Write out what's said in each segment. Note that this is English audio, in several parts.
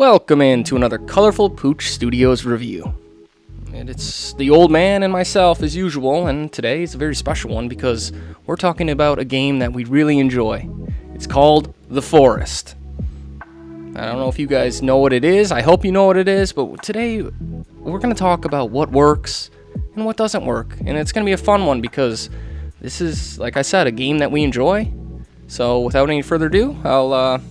Welcome in to another Colorful Pooch Studios review. And it's the old man and myself as usual, and today is a very special one because we're talking about a game that we really enjoy. It's called The Forest. I don't know if you guys know what it is, I hope you know what it is, but today we're going to talk about what works and what doesn't work. And it's going to be a fun one because this is, like I said, a game that we enjoy. So without any further ado, I'll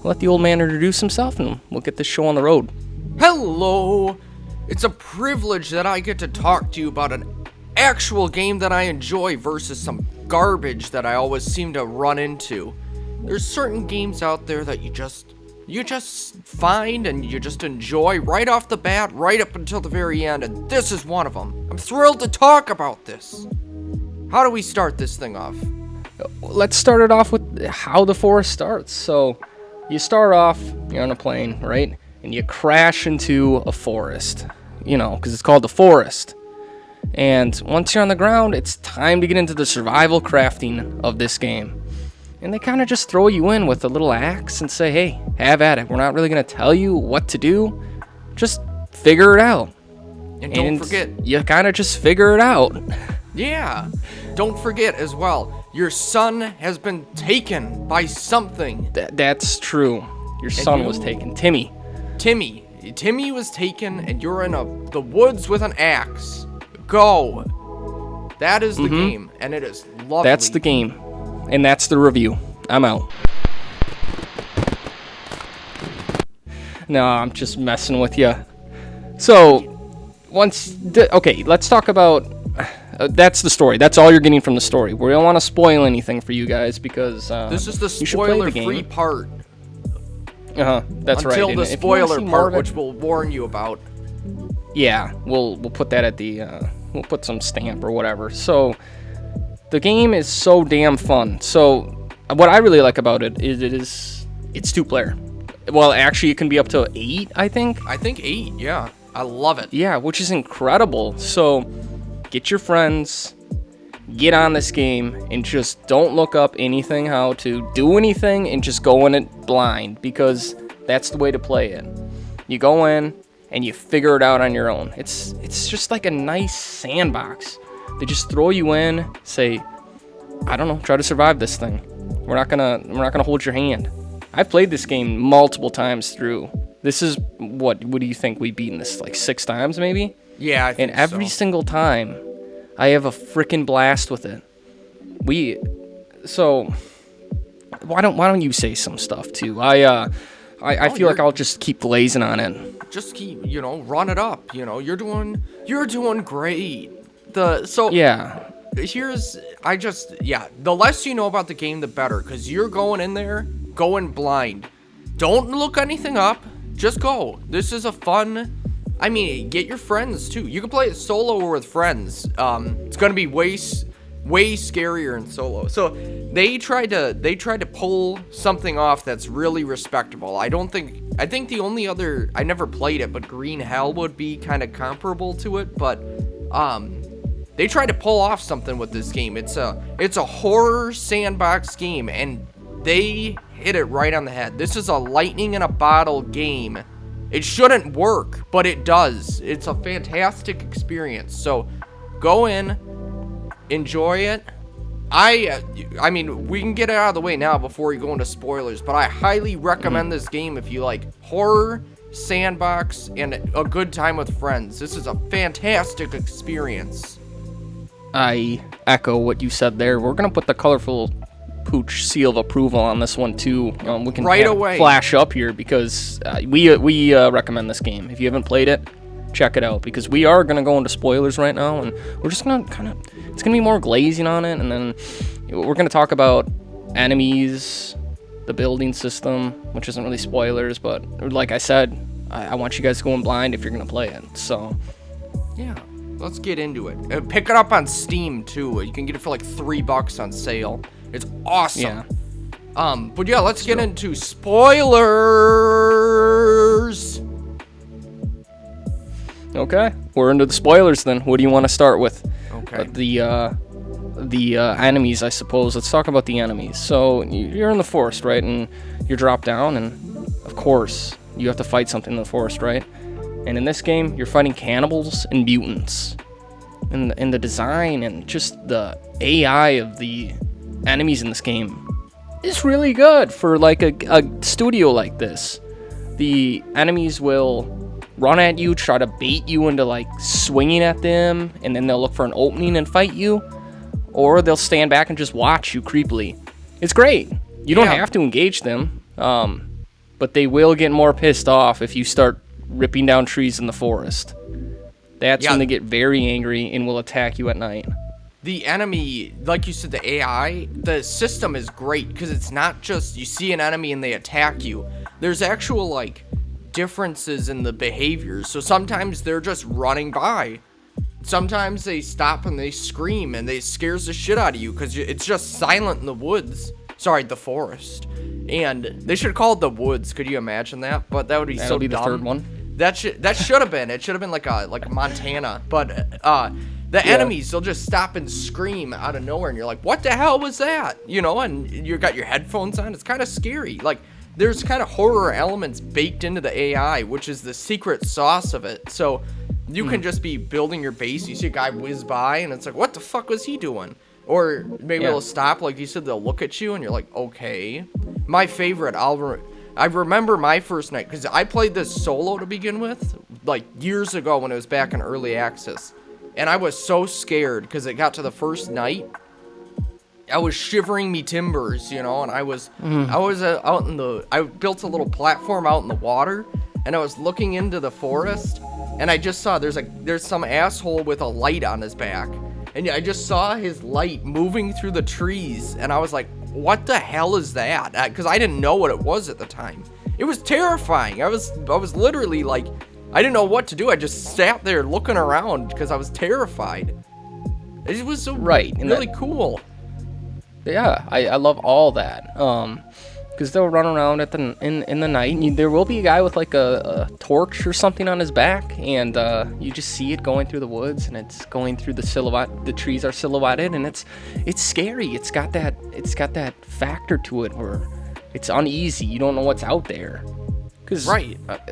let the old man introduce himself and we'll get this show on the road. Hello! It's a privilege that I get to talk to you about an actual game that I enjoy versus some garbage that I always seem to run into. There's certain games out there that you just find and you just enjoy right off the bat, right up until the very end, and this is one of them. I'm thrilled to talk about this. How do we start this thing off? Let's start it off with how the forest starts. So you start off, you're on a plane, right? And you crash into a forest, because it's called the forest. And once you're on the ground, it's time to get into the survival crafting of this game. And they kind of just throw you in with a little axe and say, hey, have at it. We're not really going to tell you what to do. Just figure it out. And don't forget, you kind of just figure it out. Yeah. Don't forget as well, your son has been taken by something. That's true. Your son was taken. Timmy was taken, and you're in the woods with an axe. Go. That is the game, and it is lovely. That's the game, and that's the review. I'm out. No, I'm just messing with you. So, let's talk about... that's the story. That's all you're getting from the story. We don't want to spoil anything for you guys because this is the spoiler-free part. That's right. Until the spoiler part, which we'll warn you about. Yeah, we'll put that at the we'll put some stamp or whatever. So the game is so damn fun. So what I really like about it is it's 2-player. Well, actually, it can be up to 8. I think 8. Yeah, I love it. Yeah, which is incredible. So get your friends, get on this game, and just don't look up anything, how to do anything, and just go in it blind, because that's the way to play it. You go in, and you figure it out on your own. It's just like a nice sandbox. They just throw you in, say, I don't know, try to survive this thing. We're not gonna hold your hand. I've played this game multiple times through. This is, what do you think? We've beaten this like 6 times, maybe? Yeah, I think and every single time, I have a freaking blast with it. So why don't you say some stuff too? I feel like I'll just keep glazing on it. Just keep, run it up. You're doing great. The less you know about the game, the better, because you're going in there, going blind. Don't look anything up. Just go. This is a fun. Get your friends too. You can play it solo or with friends. It's gonna be way scarier in solo. So they tried to pull something off that's really respectable. I think the only other, I never played it, but Green Hell would be kind of comparable to it. But they tried to pull off something with this game. It's a horror sandbox game, and they hit it right on the head. This is a lightning in a bottle game. It shouldn't work, but it does. It's a fantastic experience. So go in, enjoy it. We can get it out of the way now before we go into spoilers, but I highly recommend this game if you like horror, sandbox, and a good time with friends. This is a fantastic experience. I echo what you said there. We're going to put the Colorful Pooch seal of approval on this one too. We can right away flash up here because we recommend this game. If you haven't played it, check it out, because we are gonna go into spoilers right now, and we're just gonna it's gonna be more glazing on it, and then we're gonna talk about enemies, the building system, which isn't really spoilers, but like I said, I want you guys going blind if you're gonna play it. So yeah, let's get into it. Pick it up on Steam too. You can get it for like $3 on sale. It's awesome. Yeah. But yeah, let's get into spoilers. Okay, we're into the spoilers then. What do you want to start with? Okay. The enemies, I suppose. Let's talk about the enemies. So you're in the forest, right? And you're dropped down, and of course, you have to fight something in the forest, right? And in this game, you're fighting cannibals and mutants. And the design and just the AI of the enemies in this game is really good for like a studio like this. The enemies will run at you, try to bait you into like swinging at them, and then they'll look for an opening and fight you, or they'll stand back and just watch you creepily. It's great. You don't have to engage them, but they will get more pissed off if you start ripping down trees in the forest. That's when they get very angry and will attack you at night. The enemy, like you said, the AI, the system is great because it's not just you see an enemy and they attack you. There's actual, like, differences in the behaviors. So sometimes they're just running by. Sometimes they stop and they scream and they scares the shit out of you because it's just silent in the woods. Sorry, the forest. And they should call it the woods. Could you imagine that? But that would be so dumb. That'll be the third one. That should have been. It should have been like a Montana. But the enemies, they'll just stop and scream out of nowhere, and you're like, "What the hell was that?" You know, and you got your headphones on. It's kind of scary. Like there's kind of horror elements baked into the AI, which is the secret sauce of it. So you can just be building your base. You see a guy whiz by, and it's like, "What the fuck was he doing?" Or maybe they'll stop, like you said, they'll look at you, and you're like, "Okay." My favorite, I remember my first night, because I played this solo to begin with, like years ago when it was back in early access. And I was so scared because it got to the first night. I was shivering me timbers, you know, and I was out in I built a little platform out in the water, and I was looking into the forest, and I just saw there's some asshole with a light on his back. And I just saw his light moving through the trees, and I was like, what the hell is that? Because I didn't know what it was at the time. It was terrifying. I was literally like, I didn't know what to do. I just sat there looking around because I was terrified. It was so really cool. Yeah, I love all that. Because they'll run around in the night, and there will be a guy with like a torch or something on his back, and you just see it going through the woods, and it's going through the silhouette. The trees are silhouetted, and it's scary. It's got that factor to it where it's uneasy. You don't know what's out there. Because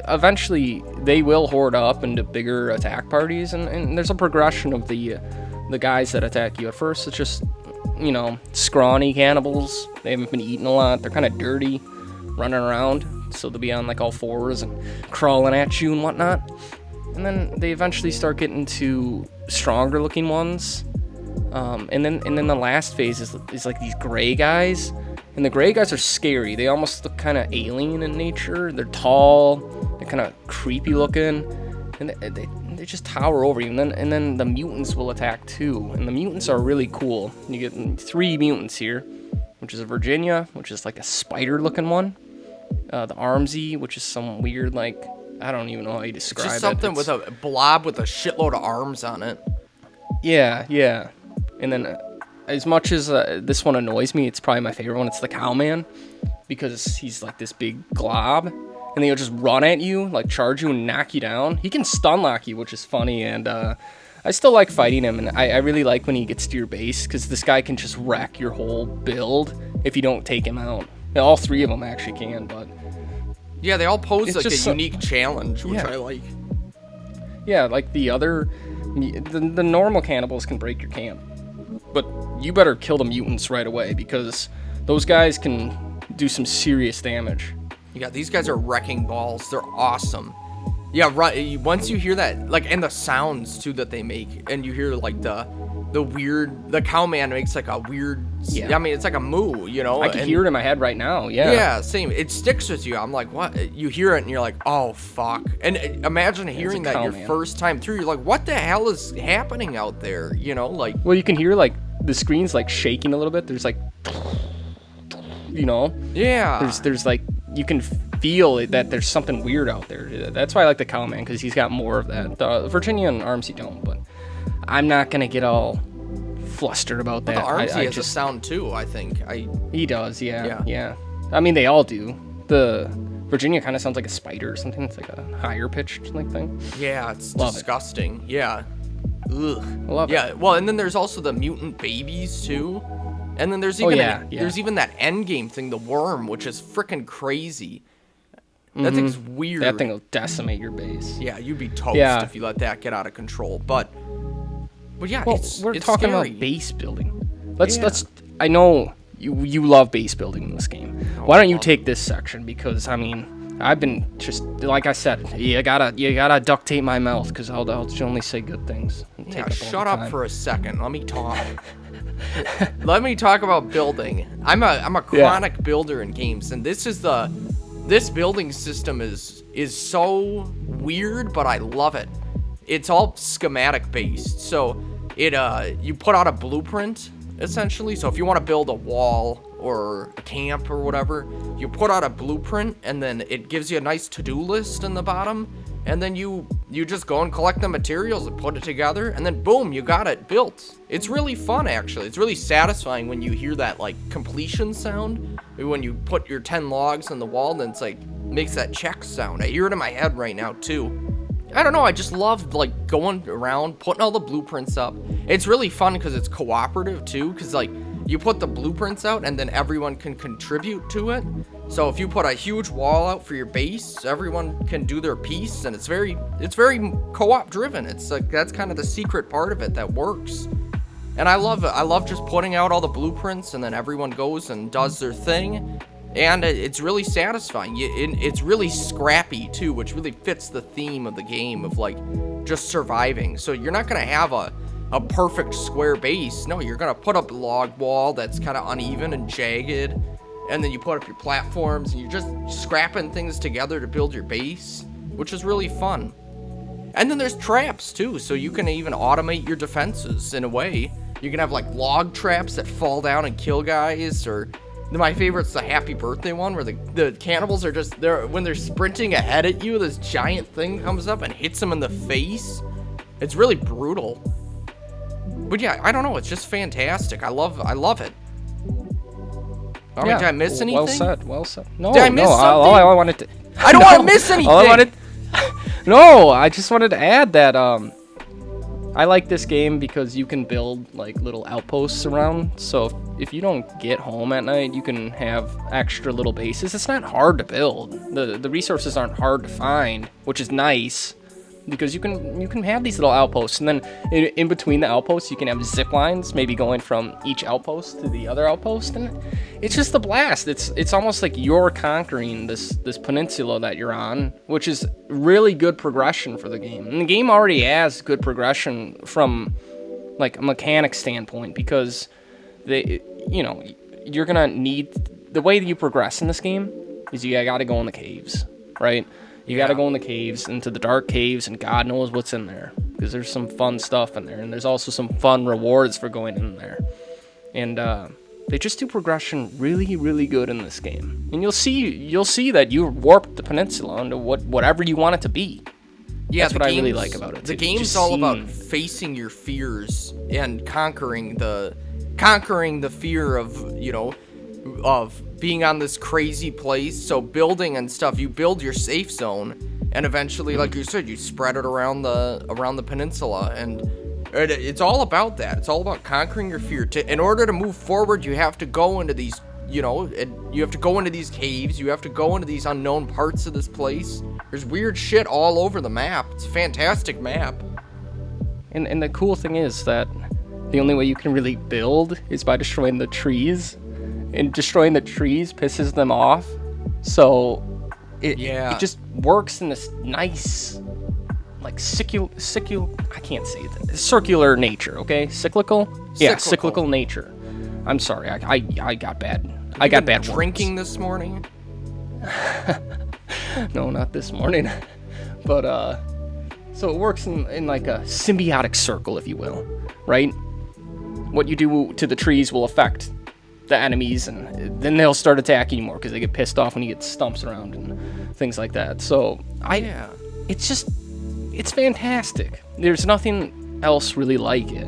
eventually they will horde up into bigger attack parties, and there's a progression of the guys that attack you. At first, it's just, you know, scrawny cannibals. They haven't been eating a lot. They're kind of dirty, running around, so they'll be on like all fours and crawling at you and whatnot. And then they eventually start getting to stronger looking ones. And then the last phase is like these gray guys. And the gray guys are scary. They almost look kind of alien in nature. They're tall. They're kind of creepy looking. And they just tower over you. And then the mutants will attack too. And the mutants are really cool. You get 3 mutants here, which is a Virginia, which is like a spider-looking one. The Armsy, which is some weird, like, I don't even know how you describe it. It's just something with a blob with a shitload of arms on it. Yeah. And then as much as this one annoys me, it's probably my favorite one. It's the Cowman, because he's like this big glob, and he'll just run at you, like charge you and knock you down. He can stun lock you, which is funny, and I still like fighting him, and I really like when he gets to your base, because this guy can just wreck your whole build if you don't take him out. Now, all 3 of them actually can, but... Yeah, they all pose like a unique challenge, which I like. Yeah, like the normal cannibals can break your camp. But you better kill the mutants right away, because those guys can do some serious damage. Yeah, these guys are wrecking balls. They're awesome. Yeah, right. Once you hear that, like, and the sounds too that they make, and you hear like the Cowman makes like a weird. Yeah. I mean, it's like a moo, you know. I can hear it in my head right now. Yeah. Yeah, same. It sticks with you. I'm like, what? You hear it and you're like, oh fuck. And imagine hearing that your first time through. You're like, what the hell is happening out there? You know, like. Well, you can hear like the screen's like shaking a little bit. There's like, you know. Yeah. There's like, you can feel it, that there's something weird out there. That's why I like the Cowman, because he's got more of that. The Virginia and Armsy don't, but I'm not gonna get all flustered about that. The Armsy has a sound too, I think. He does, yeah. I mean, they all do. The Virginia kind of sounds like a spider or something. It's like a higher pitched like thing. Yeah, it's disgusting. Yeah. Ugh. Love it. Yeah. Well, and then there's also the mutant babies too. And then there's even there's even that end game thing, the worm, which is freaking crazy. That thing's weird. That thing will decimate your base. Yeah, you'd be toast Yeah. if you let that get out of control. But yeah, Well, it's we're it's talking scary. about base building. Let's Yeah. let's. I know you love base building in this game. Why don't you take this section? Because I mean, I've been just like I said. You gotta duct tape my mouth because I'll only say good things. And Yeah, take up all shut the up time. for a second. Let me talk. Let me talk about building. I'm a chronic builder in games, and this building system is so weird, but I love it. It's all schematic based. So you put out a blueprint essentially. So if you want to build a wall or a camp or whatever, you put out a blueprint, and then it gives you a nice to-do list in the bottom, and then you just go and collect the materials and put it together, and then boom, you got it built. It's really fun, actually. It's really satisfying when you hear that like completion sound. When you put your 10 logs on the wall, then it's like makes that check sound. I hear it in my head right now too. I don't know, I just love like going around putting all the blueprints up. It's really fun because it's cooperative too, because like you put the blueprints out and then everyone can contribute to it. So if you put a huge wall out for your base, everyone can do their piece, and it's very co-op driven. It's like that's kind of the secret part of it that works. And I love it. I love just putting out all the blueprints, and then everyone goes and does their thing. And it's really satisfying. It's really scrappy too, which really fits the theme of the game of like just surviving. So you're not gonna have a perfect square base. No, you're gonna put up a log wall that's kind of uneven and jagged, and then you put up your platforms, and you're just scrapping things together to build your base, which is really fun. And then there's traps too, so you can even automate your defenses in a way. You can have like log traps that fall down and kill guys, or my favorite's the happy birthday one where the cannibals are just there when they're sprinting ahead at you, this giant thing comes up and hits them in the face. It's really brutal. But yeah, I don't know, it's just fantastic. I love it. I mean, did I miss anything? Well said. No, Did I miss something? All I wanted to. I don't want to miss anything. All I wanted. No, I just wanted to add that I like this game because you can build like little outposts around. So if you don't get home at night, you can have extra little bases. It's not hard to build. The resources aren't hard to find, which is nice. Because you can have these little outposts, and then in between the outposts you can have zip lines, maybe going from each outpost to the other outpost, and it's just a blast. It's almost like you're conquering this peninsula that you're on, which is really good progression for the game. And the game already has good progression from like a mechanic standpoint, because you're gonna need the way that you progress in this game is you gotta go in the caves, right? You gotta go in the caves, into the dark caves, and God knows what's in there. Because there's some fun stuff in there, and there's also some fun rewards for going in there. And they just do progression really, really good in this game. And you'll see that you warped the peninsula into whatever you want it to be. Yeah, that's what I really like about it. The game's all about facing your fears and conquering the fear of being on this crazy place. So building and stuff, you build your safe zone, and eventually, like you said, you spread it around the peninsula, and it's all about that. It's all about conquering your fear. In order to move forward, you have to go into these, you have to go into these caves. You have to go into these unknown parts of this place. There's weird shit all over the map. It's a fantastic map. And the cool thing is that the only way you can really build is by destroying the trees. And destroying the trees pisses them off. So it just works in this nice, like I can't say that. Circular nature, okay? Cyclical? Yeah, cyclical nature. I'm sorry, I got bad. I got bad drinking words. This morning? No, not this morning. But so it works in like a symbiotic circle, if you will, right? What you do to the trees will affect the enemies, and then they'll start attacking you more because they get pissed off when you get stumps around and things like that. So it's fantastic. There's nothing else really like it.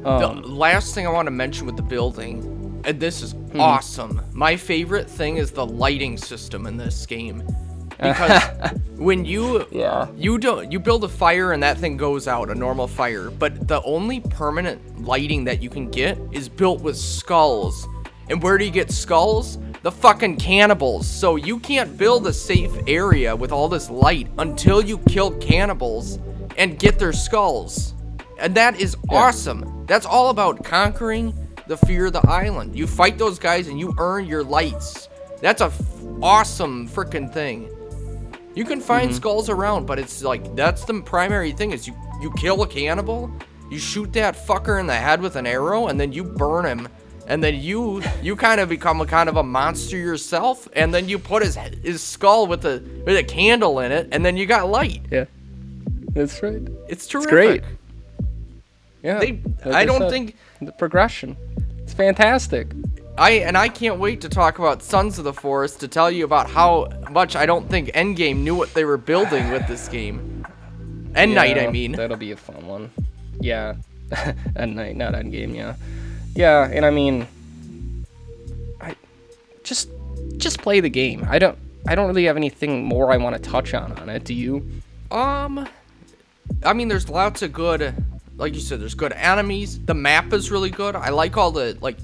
The last thing I want to mention with the building, and this is awesome. My favorite thing is the lighting system in this game. Because when you build a fire and that thing goes out, a normal fire, but the only permanent lighting that you can get is built with skulls. And where do you get skulls? the fucking cannibals. So you can't build a safe area with all this light until you kill cannibals and get their skulls. And that is awesome. That's all about conquering the fear of the island. You fight those guys and you earn your lights. That's a awesome freaking thing. You can find skulls around, but it's like, that's the primary thing is you kill a cannibal, you shoot that fucker in the head with an arrow, and then you burn him, and then you kind of become a kind of a monster yourself, and then you put his skull with a candle in it, and then you got light. Yeah, that's right. It's terrific. It's great. Yeah, I don't think the progression. It's fantastic. I can't wait to talk about Sons of the Forest to tell you about how much I don't think Endgame knew what they were building with this game. Night, I mean. That'll be a fun one. Yeah. Night, not Endgame, yeah. Yeah, and I mean, I just play the game. I don't really have anything more I want to touch on it. Do you? I mean, there's lots of good, like you said, there's good enemies. The map is really good. I like all the, like,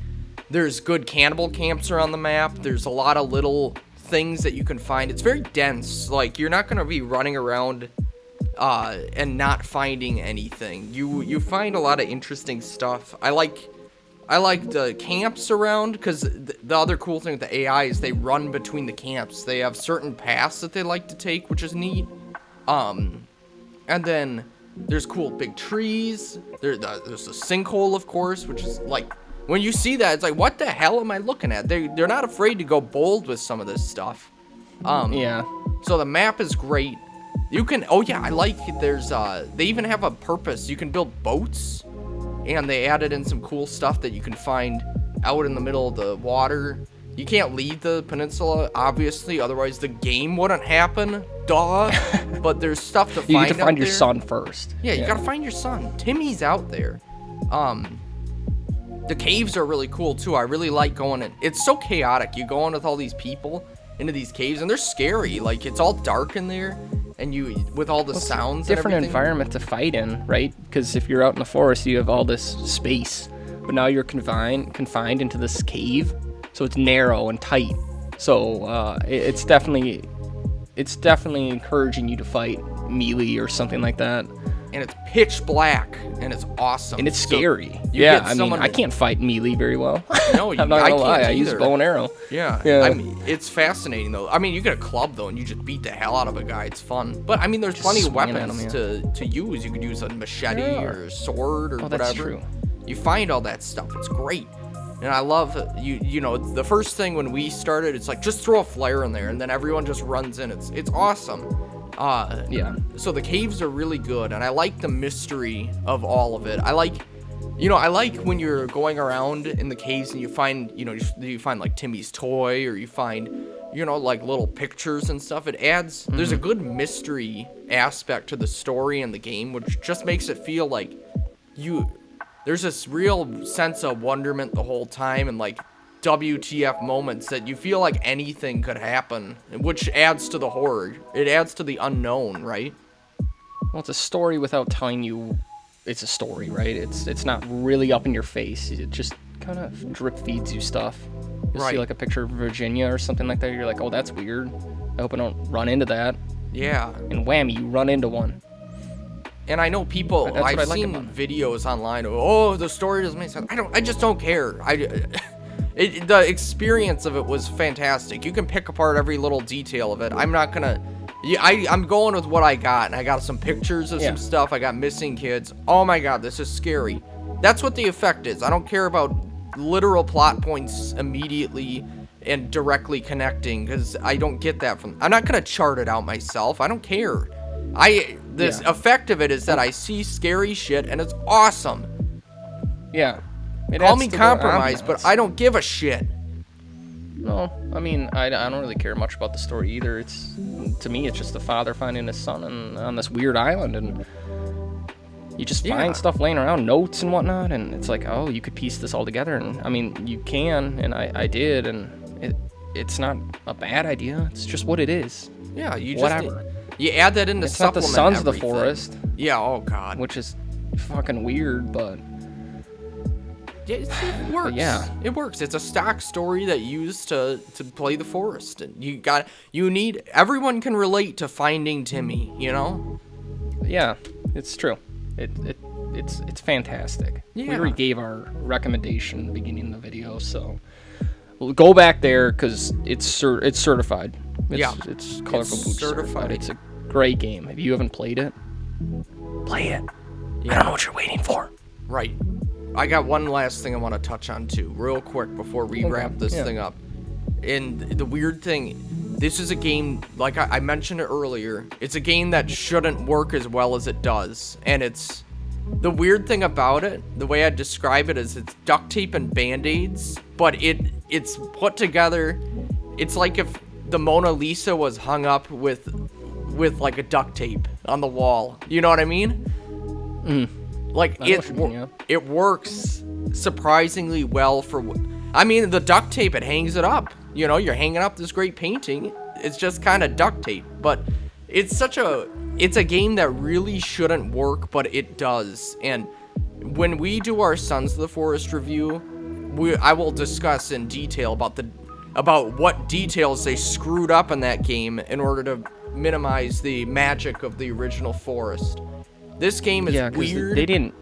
there's good cannibal camps around the map. There's a lot of little things that you can find. It's very dense. Like, you're not going to be running around and not finding anything. You find a lot of interesting stuff. I like the camps around, because the other cool thing with the AI is they run between the camps. They have certain paths that they like to take, which is neat. And then there's cool big trees. There's a sinkhole, of course, which is like, when you see that, it's like, what the hell am I looking at? They're not afraid to go bold with some of this stuff. Yeah. So the map is great. You can, I like, there's, they even have a purpose. You can build boats, and they added in some cool stuff that you can find out in the middle of the water. You can't leave the peninsula, obviously, otherwise the game wouldn't happen. Duh. But there's stuff to find. You need to find your son first. Yeah, you gotta find your son. Timmy's out there. The caves are really cool too. I really like going in. It's so chaotic. You go in with all these people into these caves, and they're scary. Like, it's all dark in there, and you with all the sounds. Different and environment to fight in, right? Because if you're out in the forest, you have all this space, but now you're confined into this cave, so it's narrow and tight. So it's definitely encouraging you to fight melee or something like that. And it's pitch black, and it's awesome. And it's scary. Yeah, I mean, I can't fight melee very well. No, I'm not gonna lie. I use bow and arrow. Yeah. I mean, it's fascinating, though. I mean, you get a club, though, and you just beat the hell out of a guy. It's fun. But, I mean, there's plenty of weapons to use. You could use a machete or a sword or whatever. That's true. You find all that stuff. It's great. And I love, you know, the first thing when we started, it's like, just throw a flare in there, and then everyone just runs in. It's awesome. Yeah. So the caves are really good, and I like the mystery of all of it. I like when you're going around in the caves and you find, you find like Timmy's toy, or you find, like little pictures and stuff. It adds, there's a good mystery aspect to the story in the game, which just makes it feel like there's this real sense of wonderment the whole time, and like WTF moments that you feel like anything could happen, which adds to the horror. It adds to the unknown, right? Well, it's a story without telling you it's a story, right? It's not really up in your face. It just kind of drip feeds you stuff. You see like a picture of Virginia or something like that, you're like, oh, that's weird. I hope I don't run into that. Yeah. And whammy, you run into one. And I know people, I've seen videos online, the story doesn't make sense. I just don't care. The experience of it was fantastic. You can pick apart every little detail of it. I'm not gonna, I'm going with what I got, and I got some pictures of some stuff. I got missing kids. Oh my god, this is scary. That's what the effect is. I don't care about literal plot points immediately and directly connecting, because I don't get that from, I'm not gonna chart it out myself. I don't care. This effect of it is that I see scary shit, and it's awesome. Yeah. Call me compromised, but I don't give a shit. No, I mean, I don't really care much about the story either. To me, it's just the father finding his son on this weird island, and you just find stuff laying around, notes and whatnot, and it's like, oh, you could piece this all together. And I mean, you can, and I did, and it's not a bad idea. It's just what it is. Yeah, you add that into supplement. It's not the Sons of the Forest. Yeah, oh god. Which is fucking weird, but It works. yeah. It works. It's a stock story that you use to play the forest. And everyone can relate to finding Timmy, you know? Yeah, it's true. It's fantastic. We Yeah. already gave our recommendation at the beginning of the video, so we'll go back there because it's certified. It's Colorful Pooch certified. It's a great game. If you haven't played it, play it. I don't know what you're waiting for. Right. I got one last thing I want to touch on too, real quick before we wrap this thing up. And the weird thing, this is a game, like I mentioned it earlier, it's a game that shouldn't work as well as it does. And it's the weird thing about it, the way I describe it is it's duct tape and band-aids, but it's put together. It's like if the Mona Lisa was hung up with like a duct tape on the wall. You know what I mean? Like it works surprisingly well for. I mean, the duct tape, it hangs it up. You know, you're hanging up this great painting. It's just kind of duct tape, but it's a game that really shouldn't work, but it does. And when we do our Sons of the Forest review, I will discuss in detail about what details they screwed up in that game in order to minimize the magic of the original forest. This game is weird. They didn't.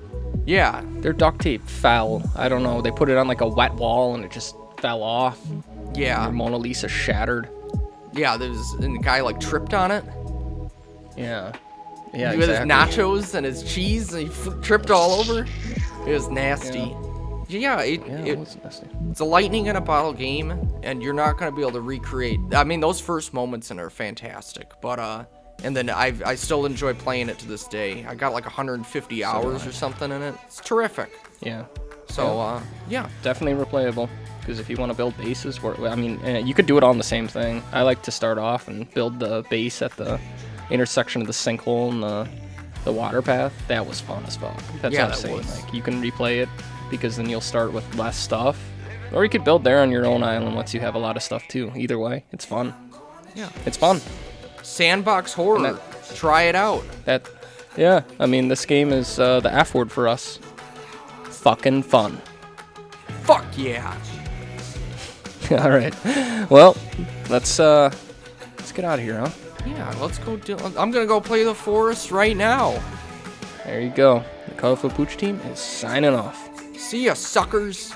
Yeah. Their duct tape fell. I don't know. They put it on like a wet wall and it just fell off. Yeah. Their Mona Lisa shattered. Yeah, and the guy like tripped on it. Yeah. Yeah, with his nachos and his cheese, and he tripped all over. It was nasty. Yeah, it was nasty. It's a lightning in a bottle game, and you're not gonna be able to recreate. I mean, those first moments in it are fantastic, but and then I still enjoy playing it to this day. I got like 150 hours or something in it. It's terrific. Yeah. So yeah, definitely replayable. Because if you want to build bases, you could do it all in the same thing. I like to start off and build the base at the intersection of the sinkhole and the water path. That was fun as fuck. That's what I'm saying. Like, you can replay it because then you'll start with less stuff. Or you could build there on your own island once you have a lot of stuff too. Either way, it's fun. Yeah. It's fun. Sandbox horror. Try it out. Yeah, I mean, this game is the F word for us. Fucking fun. Fuck yeah. All right. Well, let's get out of here, huh? Yeah, let's go. I'm gonna go play the forest right now. There you go. The Colorful Pooch Team is signing off. See ya, suckers.